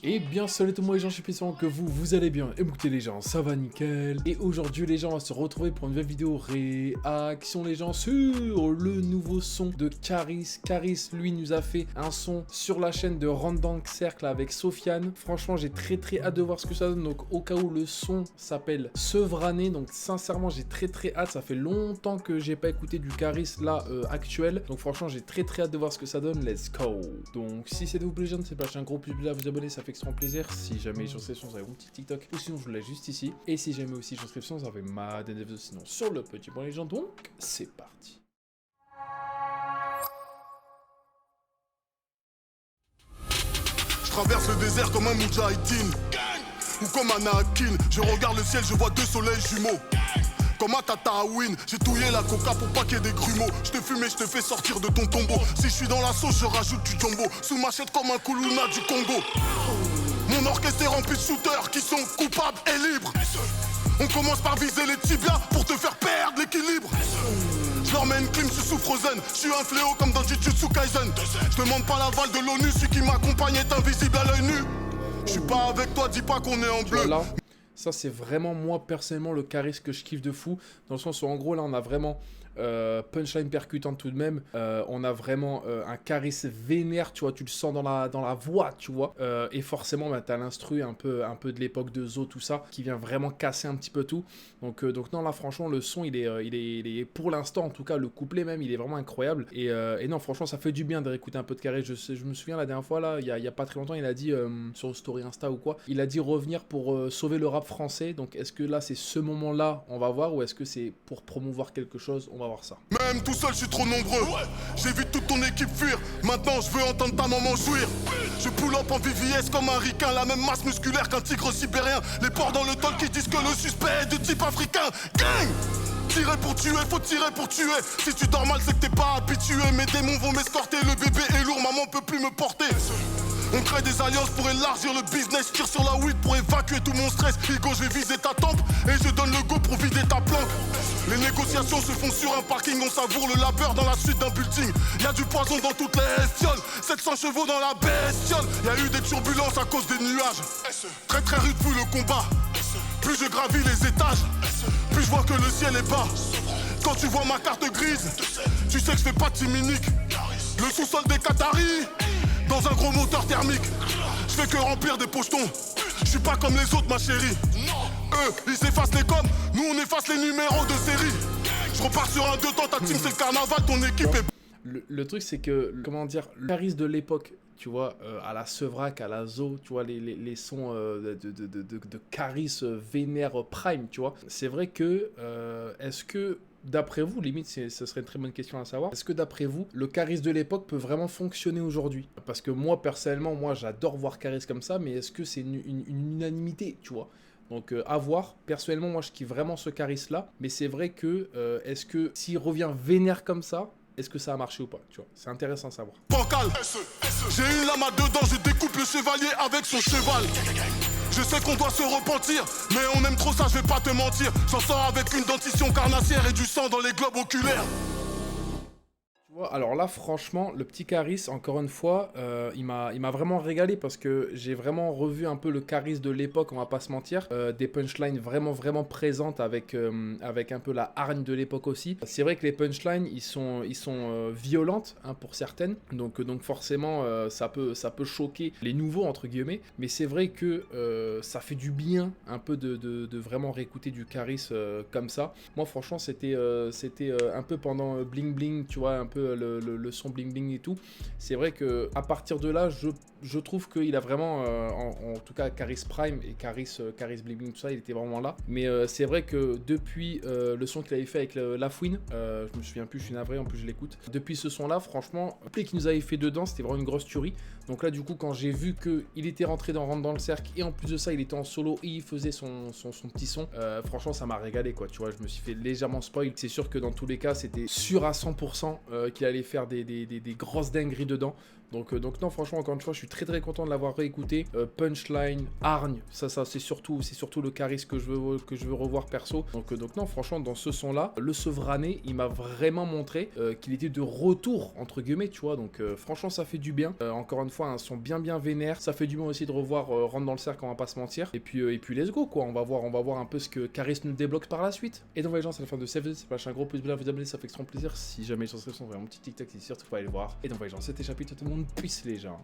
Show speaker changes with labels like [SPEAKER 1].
[SPEAKER 1] Et bien salut tout le monde les gens, je suis puissant que vous allez bien. Et écoutez les gens, ça va nickel. Et aujourd'hui les gens, on va se retrouver pour une nouvelle vidéo réaction les gens sur le nouveau son de Caris. Caris lui nous a fait un son sur la chaîne de Rentre dans le cercle avec Sofiane. Franchement j'ai très hâte de voir ce que ça donne. Donc au cas où le son s'appelle Sevrané, donc sincèrement j'ai très hâte. Ça fait longtemps que j'ai pas écouté du Caris là actuel. Donc franchement j'ai très hâte de voir ce que ça donne. Let's go. Donc si c'est de vous plaît les gens, c'est pas un gros plus à vous abonner, ça fait extrêmement plaisir. Si jamais j'en sais, vous avez mon petit TikTok ou sinon je vous l'ai juste ici. Et si jamais aussi j'en vous avez ma DNF sinon sur le petit point les gens. Donc c'est parti.
[SPEAKER 2] Je traverse le désert comme un Moudjahidine ou comme un Anakin. Je regarde le ciel, je vois deux soleils jumeaux. Comme un Tataouine, j'ai touillé la coca pour pas qu'il y ait des grumeaux. Je te fume et je te fais sortir de ton tombeau. Si je suis dans la sauce, je rajoute du jumbo. Sous ma chaîne comme un Koulouna du Congo. Mon orchestre est rempli de shooters qui sont coupables et libres. On commence par viser les tibias pour te faire perdre l'équilibre. Je leur mets une clim sous Frozen. Je suis un fléau comme dans Jujutsu Kaisen. Je demande pas l'aval de l'ONU, celui qui m'accompagne est invisible à l'œil nu. Je suis pas avec toi, dis pas qu'on est en bleu.
[SPEAKER 1] Voilà. Ça c'est vraiment moi personnellement le Caris que je kiffe de fou. Dans le sens où en gros là on a vraiment punchline percutante tout de même. On a vraiment un Caris vénère, tu vois, tu le sens dans la voix, tu vois. Et forcément bah, t'as l'instru un peu de l'époque de Zo, tout ça, qui vient vraiment casser un petit peu tout. Donc non là franchement le son il est pour l'instant en tout cas, le couplet même il est vraiment incroyable. Et non franchement ça fait du bien de réécouter un peu de Caris. Je me souviens la dernière fois là, il y a pas très longtemps, il a dit sur Story Insta ou quoi, il a dit revenir pour sauver le rap français. Donc est-ce que là c'est ce moment là, on va voir, ou est-ce que c'est pour promouvoir quelque chose, on va voir ça.
[SPEAKER 2] Même tout seul je suis trop nombreux. J'évite toute ton équipe fuir. Maintenant je veux entendre ta maman jouir. Je pull up en VVS comme un ricain. La même masse musculaire qu'un tigre sibérien. Les porcs dans le talk qui disent que le suspect est de type africain. Gang! Tirer pour tuer, faut tirer pour tuer. Si tu dors mal c'est que t'es pas habitué. Mes démons vont m'escorter, le bébé est lourd, maman peut plus me porter. On crée des alliances pour élargir le business. Je tire sur la weed pour évacuer tout mon stress. Higo, je vais viser ta tempe et je donne le go pour vider ta planque. Les négociations se font sur un parking. On savoure le labeur dans la suite d'un building. Y'a du poison dans toutes les estioles. 700 chevaux dans la bestiole. Y'a eu des turbulences à cause des nuages. Très rude fut le combat. Plus je gravis les étages, plus je vois que le ciel est bas. Quand tu vois ma carte grise, tu sais que je fais pas de Timinique. Le sous-sol des Qataris, dans un gros moteur thermique. Je fais que remplir des pochetons. Je suis pas comme les autres ma chérie. Eux, ils effacent les coms, nous on efface les numéros de série. Je repars sur un 2 temps, ta team c'est le carnaval, ton équipe est...
[SPEAKER 1] Le truc c'est que, comment dire, le Caris de l'époque, tu vois, à la Sevrac, à la Zo, tu vois, les sons de Caris vénère prime, tu vois. C'est vrai que, est-ce que, d'après vous, limite, ce serait une très bonne question à savoir, est-ce que d'après vous, le Caris de l'époque peut vraiment fonctionner aujourd'hui? Parce que moi, personnellement, moi, j'adore voir Caris comme ça, mais est-ce que c'est une unanimité, tu vois? Donc à voir, personnellement moi je kiffe vraiment ce Caris là, mais c'est vrai que est-ce que s'il revient vénère comme ça, est-ce que ça a marché ou pas, tu vois? C'est intéressant à savoir.
[SPEAKER 2] Bancal. J'ai une lame à deux dents, je découpe le chevalier avec son cheval. Je sais qu'on doit se repentir, mais on aime trop ça, je vais pas te mentir. J'en sors avec une dentition carnassière et du sang dans les globes oculaires.
[SPEAKER 1] Alors là, franchement, le petit Caris, encore une fois, il m'a vraiment régalé parce que j'ai vraiment revu un peu le Caris de l'époque, on va pas se mentir. Des punchlines vraiment présentes avec un peu la hargne de l'époque aussi. C'est vrai que les punchlines, ils sont violentes hein, pour certaines, donc forcément, ça peut choquer les nouveaux, entre guillemets. Mais c'est vrai que ça fait du bien un peu de vraiment réécouter du Caris comme ça. Moi, franchement, c'était un peu pendant Bling Bling, tu vois, un peu le son bling bling et tout. C'est vrai que à partir de là, je trouve qu'il a vraiment, en tout cas Caris Prime et Caris bling bling, tout ça, il était vraiment là. Mais c'est vrai que depuis le son qu'il avait fait avec Lafouine, je me souviens plus, je suis navré, en plus je l'écoute. Depuis ce son-là, franchement, le play qu'il nous avait fait dedans, c'était vraiment une grosse tuerie. Donc là, du coup, quand j'ai vu qu'il était rentré dans Rentre dans le cercle et en plus de ça, il était en solo et il faisait son petit son, franchement, ça m'a régalé, quoi. Tu vois, je me suis fait légèrement spoil. C'est sûr que dans tous les cas, c'était sûr à 100% qu'il allait faire des grosses dingueries dedans. Donc non, franchement, encore une fois, je suis très très content de l'avoir réécouté. Punchline, hargne, ça c'est surtout le charisme que je veux revoir perso. Donc non, franchement, dans ce son-là, le Sevrané, il m'a vraiment montré qu'il était de retour, entre guillemets, tu vois. Donc franchement, ça fait du bien. Encore une fois, un son bien vénère. Ça fait du bien aussi de revoir Rentre dans le cercle, on va pas se mentir. Et puis let's go, quoi. On va voir un peu ce que Caris nous débloque par la suite. Et donc, les gens, c'est la fin de Save. C'est pas un gros pouce bleu, vous abonner, ça fait extrêmement plaisir. Si jamais les subscriptions, vous avez mon petit TikTok, c'est sûr, faut aller le voir. Et donc, les gens, c'était chapitre, tout le monde, puisse les gens.